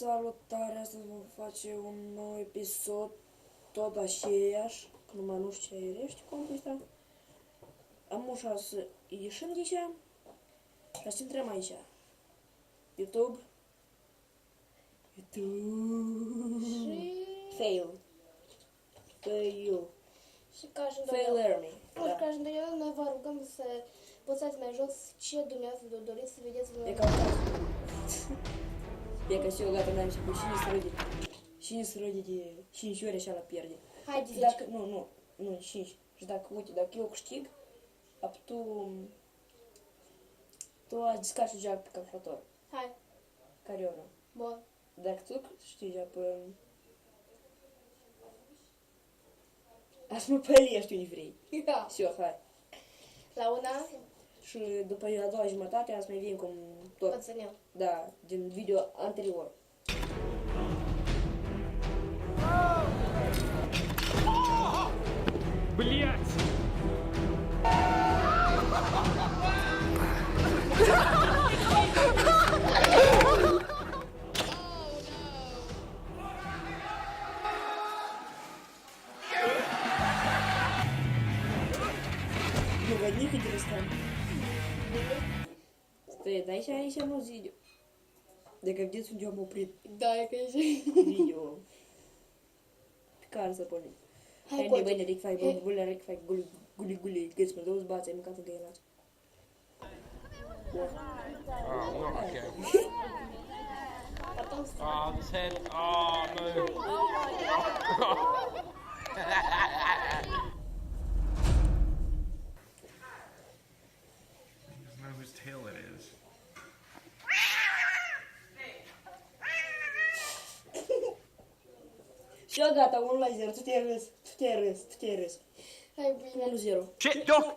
Salutare, astăzi vom face un nou episod, tot aceeași, că numai nu știu ce e, știi cum ăsta? Am ușa să ieșim de aici, ca să intrăm aici. YouTube. Fail. Și ca și Fail întotdeauna, learning. Da. ca și întotdeauna, noi vă rugăm să posați mai jos ce dumneavoastră doriți să vedeți în E ca E ca și eu gata, n-am început și ne străde de 5 ori așa la pierde. Hai, zici. Dacă, nu, 5. Și dacă, uite, dacă eu câștig, tu ați discat și joacă pe calculator. Hai, Care eu nu. bun. Dacă tu știi joacă pe... Aș mă păli, știu unde vrei. Da. Все, hai. La una, Și după a doua jumătate, azi mai vin cum tot. pățănel. Da, din video anterior. Блять! Ну, в одних интересно. Стоит, дай сейчас ну видео. Да как в детстве у него пред Da, e că e видео. Care să pornim. Hai, Hai, poți. băi, ric fai, băi, ric fai, guli, gâți, mă, două zbați, ai mâncat în găinați. Oh, not again. Потом Oh, this head. Oh, no. He doesn't know whose tail it is. Și eu gata, 1-0, tu te-ai râs. Hai, bine. 1-0. Shit, dog!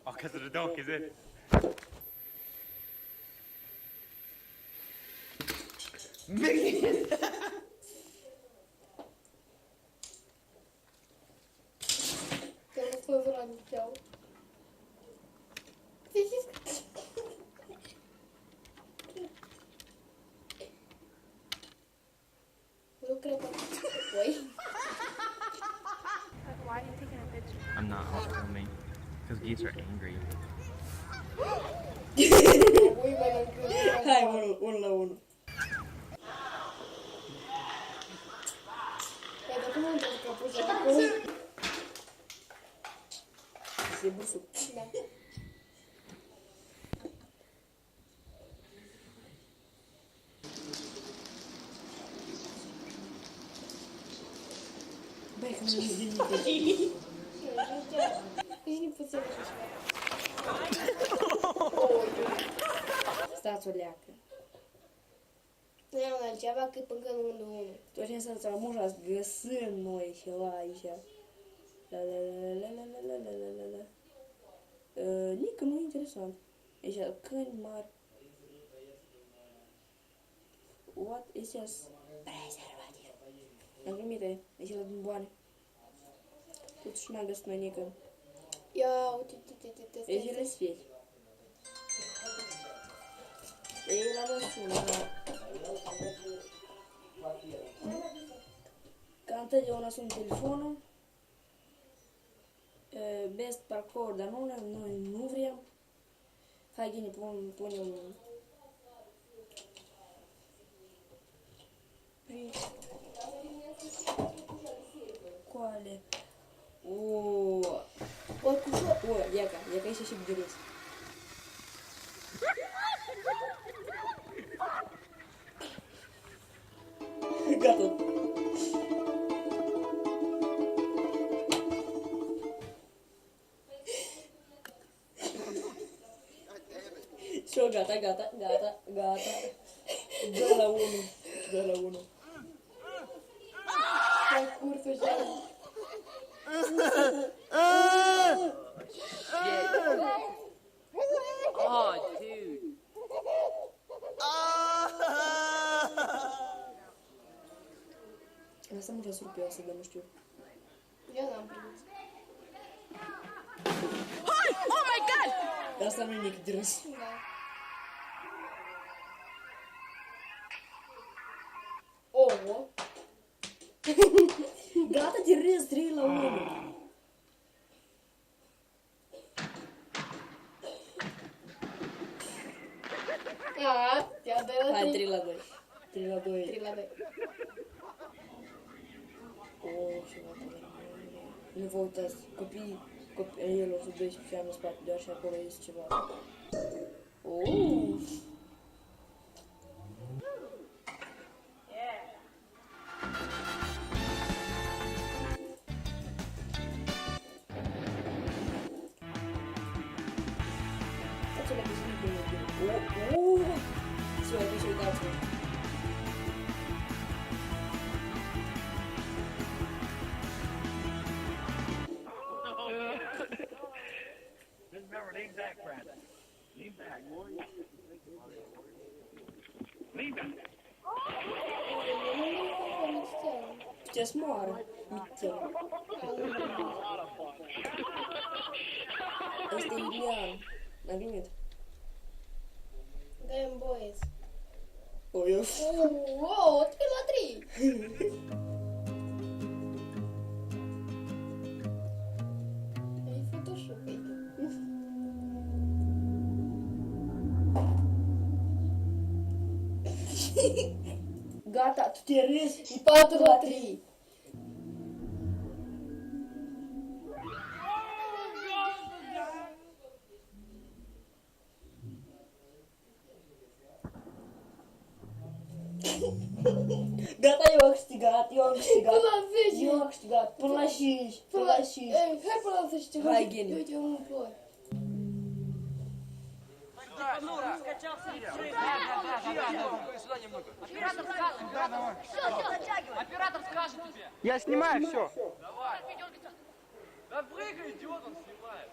Oh, because of the dog, is it? Că nu spun la Michel. Nu cred că... Oi? Why are you taking a picture? I'm not filming. Because geese are angry. Ui, mai mult. Hai, 1-1. Păi, dar cum am întors capuța acum? Se busul. Da. Băi, că nu e nimic. Nici nu puțin așa. Stați o leacă. Nu e un altceva cât până în 1-1. Tot ce înseamnă să am ușa să găsim noi ceva aici. La. Nică nu e interesant. Aici, câini mari. What is this? Prezervativ. Am primit aici la bomboane. Totuși n-am găsit noi nică. Ia, uite. Aici le sfieți. Ei la răsună. Ca întotdeauna sunt telefonul. Best parkour, dar noi nu vrem. Hai, Gine, punem... Coale. Iaca, ieși și bugereți. Gata. Și-o gata. 2-1. Hai, cursul și ala. Oh, dude. Lasă-mă răsurpioasă, dar nu știu. Eu n-am primit. Oh my god! Dar asta nu e nimic de râs. Da. Ого. Gata, te râzi 3-1. A, ia 2 la Hai, 3. 3-2. 3-2. 3 la 2. Oh, ce gata. Nu vă uitați, copiii el o să 12 ani în spate, doar și acolo este ceva. Oh! Dați-o la buzunar bine, bine. Oh! Все, deci uitați-vă. Remember, lean back, Brandon. Lean back. Lean back. Puteți moară, mitel. Ăsta e Ilian. A venit. Game boys. O, eu... Wow, 3 la 3. Ai Photoshop aici. Gata, tu te râzi. E 4 la 3. Gata, eu am câștigat, eu am câștigat. Până la 10. Eu am câștigat, până la 5, până la 5. Ei, hai până la 10. Hai, Geni. Uite, un ploi. Оператор скажет тебе. Я снимаю все. Давай. Да прыгай, идиот, он снимает.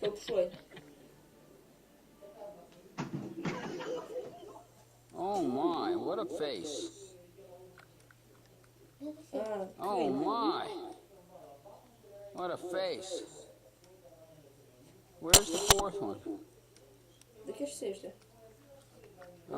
Лапшой. Oh my, what a face. А, Oh my. What a face. Where's the fourth one? да кеш сеște. Oh,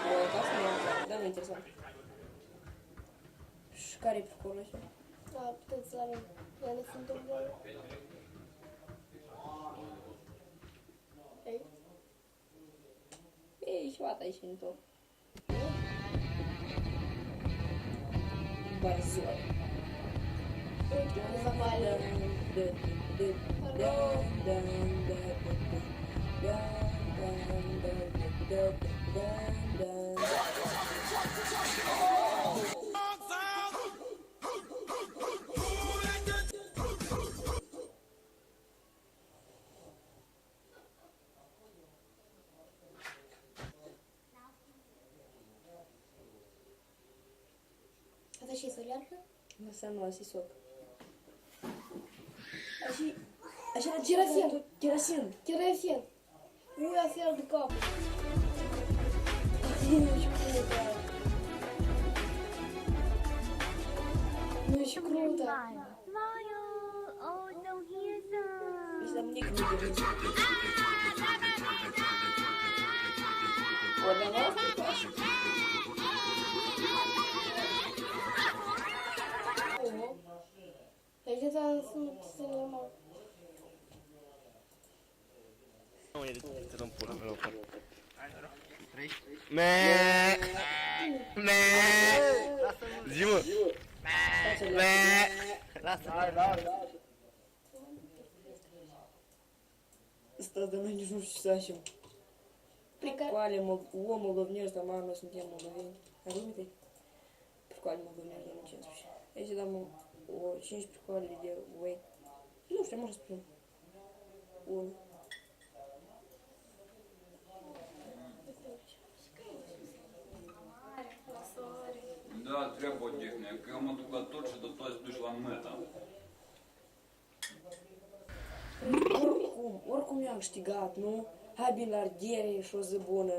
O, da să ne da, nu interesant. Și care e pricolul ăsta? Da, puteți să avem. Ele sunt în voi. Ei, Ei, și fata aici în tot. Barzoi. uite, zavale. Asta și solярка? Înseamnă sisok. Așa era Керосин. Керосин. Керосин. Ну, я сел до капли. Очень круто. Ну, очень круто. Если там ник не говорит. Вот она. Ого. Я где-то снимал. Дима. Стас, да мы не știu. Прикольно, о, молдовнеști, dar mama, noi suntem moldoveni. Arimite? Прикольно, молдовнеști, dar nu 15. Aici dăm o 5 pricoale de whey. Nu știu, может spun. 1. Da, trebuie o tehnică, că eu mă duc la tot și de toți duci la meta. Oricum eu am câștigat, nu? Hai bine la ardere și o zi bună.